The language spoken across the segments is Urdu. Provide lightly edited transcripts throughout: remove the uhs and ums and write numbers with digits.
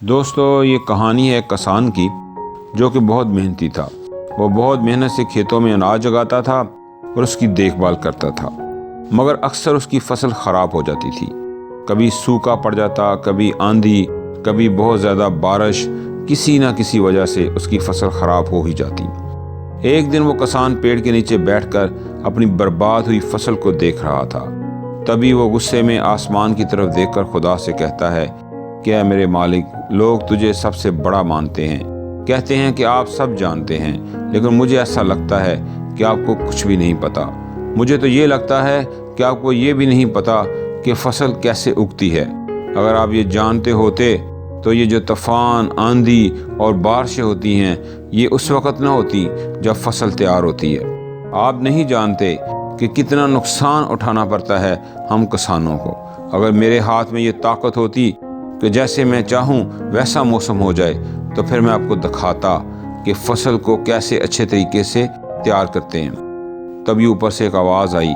دوستو یہ کہانی ہے کسان کی جو کہ بہت محنتی تھا۔ وہ بہت محنت سے کھیتوں میں اناج اگاتا تھا اور اس کی دیکھ بھال کرتا تھا، مگر اکثر اس کی فصل خراب ہو جاتی تھی۔ کبھی سوکھا پڑ جاتا، کبھی آندھی، کبھی بہت زیادہ بارش، کسی نہ کسی وجہ سے اس کی فصل خراب ہو ہی جاتی۔ ایک دن وہ کسان پیڑ کے نیچے بیٹھ کر اپنی برباد ہوئی فصل کو دیکھ رہا تھا۔ تبھی وہ غصے میں آسمان کی طرف دیکھ کر خدا سے کہتا ہے کہ اے میرے مالک، لوگ تجھے سب سے بڑا مانتے ہیں، کہتے ہیں کہ آپ سب جانتے ہیں، لیکن مجھے ایسا لگتا ہے کہ آپ کو کچھ بھی نہیں پتا۔ مجھے تو یہ لگتا ہے کہ آپ کو یہ بھی نہیں پتا کہ فصل کیسے اگتی ہے۔ اگر آپ یہ جانتے ہوتے تو یہ جو طوفان، آندھی اور بارشیں ہوتی ہیں، یہ اس وقت نہ ہوتی جب فصل تیار ہوتی ہے۔ آپ نہیں جانتے کہ کتنا نقصان اٹھانا پڑتا ہے ہم کسانوں کو۔ اگر میرے ہاتھ میں یہ طاقت ہوتی کہ جیسے میں چاہوں ویسا موسم ہو جائے تو پھر میں آپ کو دکھاتا کہ فصل کو کیسے اچھے طریقے سے تیار کرتے ہیں۔ تبھی اوپر سے ایک آواز آئی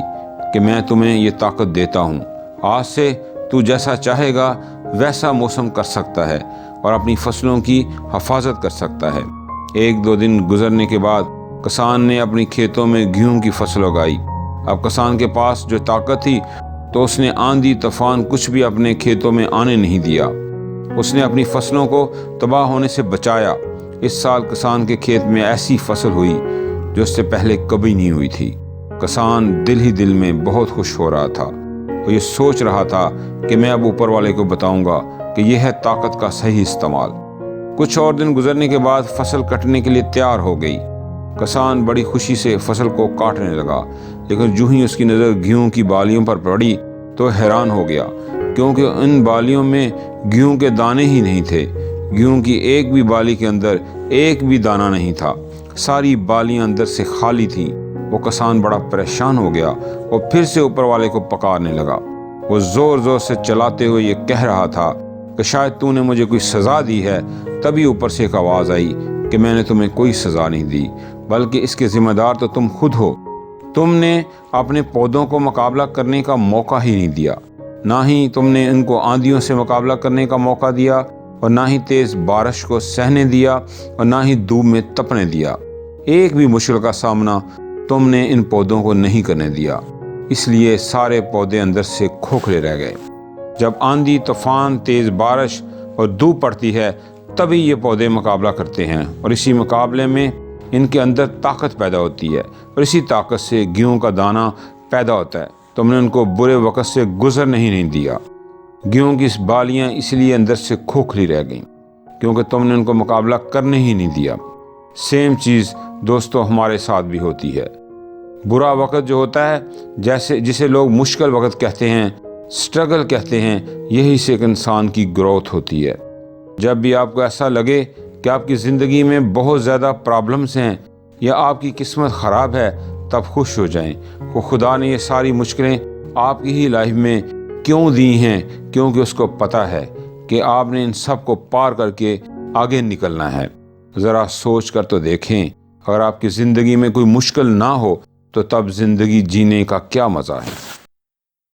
کہ میں تمہیں یہ طاقت دیتا ہوں، آج سے تو جیسا چاہے گا ویسا موسم کر سکتا ہے اور اپنی فصلوں کی حفاظت کر سکتا ہے۔ ایک دو دن گزرنے کے بعد کسان نے اپنی کھیتوں میں گیہوں کی فصل اگائی۔ اب کسان کے پاس جو طاقت تھی تو اس نے آندھی طوفان کچھ بھی اپنے کھیتوں میں آنے نہیں دیا۔ اس نے اپنی فصلوں کو تباہ ہونے سے بچایا۔ اس سال کسان کے کھیت میں ایسی فصل ہوئی جو اس سے پہلے کبھی نہیں ہوئی تھی۔ کسان دل ہی دل میں بہت خوش ہو رہا تھا۔ وہ یہ سوچ رہا تھا کہ میں اب اوپر والے کو بتاؤں گا کہ یہ ہے طاقت کا صحیح استعمال۔ کچھ اور دن گزرنے کے بعد فصل کٹنے کے لیے تیار ہو گئی۔ کسان بڑی خوشی سے فصل کو کاٹنے لگا، لیکن جو ہی اس کی نظر گیہوں کی بالیوں پر پڑی تو حیران ہو گیا، کیونکہ ان بالیوں میں گیہوں کے دانے ہی نہیں تھے۔ گیہوں کی ایک بھی بالی کے اندر ایک بھی دانہ نہیں تھا، ساری بالیاں اندر سے خالی تھیں۔ وہ کسان بڑا پریشان ہو گیا اور پھر سے اوپر والے کو پکارنے لگا۔ وہ زور زور سے چلاتے ہوئے یہ کہہ رہا تھا کہ شاید تو نے مجھے کوئی سزا دی ہے۔ تبھی اوپر سے ایک آواز آئی کہ میں نے تمہیں کوئی سزا نہیں دی، بلکہ اس کے ذمہ دار تو تم خود ہو۔ تم نے اپنے پودوں کو مقابلہ کرنے کا موقع ہی نہیں دیا، نہ ہی تم نے ان کو آندھیوں سے مقابلہ کرنے کا موقع دیا، اور نہ ہی تیز بارش کو سہنے دیا، اور نہ ہی دھوپ میں تپنے دیا۔ ایک بھی مشکل کا سامنا تم نے ان پودوں کو نہیں کرنے دیا، اس لیے سارے پودے اندر سے کھوکھلے رہ گئے۔ جب آندھی، طوفان، تیز بارش اور دھوپ پڑتی ہے تبھی یہ پودے مقابلہ کرتے ہیں، اور اسی مقابلے میں ان کے اندر طاقت پیدا ہوتی ہے، اور اسی طاقت سے گیہوں کا دانہ پیدا ہوتا ہے۔ تم نے ان کو برے وقت سے گزرنے ہی نہیں دیا۔ گیہوں کی بالیاں اس لیے اندر سے کھوکھلی رہ گئیں کیونکہ تم نے ان کو مقابلہ کرنے ہی نہیں دیا۔ سیم چیز دوستو ہمارے ساتھ بھی ہوتی ہے۔ برا وقت جو ہوتا ہے، جسے لوگ مشکل وقت کہتے ہیں، سٹرگل کہتے ہیں، یہی سے ایک انسان کی گروتھ ہوتی ہے۔ جب بھی آپ کو ایسا لگے کہ آپ کی زندگی میں بہت زیادہ پرابلمز ہیں یا آپ کی قسمت خراب ہے، تب خوش ہو جائیں کہ خدا نے یہ ساری مشکلیں آپ کی ہی لائف میں کیوں دی ہیں، کیونکہ اس کو پتہ ہے کہ آپ نے ان سب کو پار کر کے آگے نکلنا ہے۔ ذرا سوچ کر تو دیکھیں، اگر آپ کی زندگی میں کوئی مشکل نہ ہو تو تب زندگی جینے کا کیا مزہ ہے۔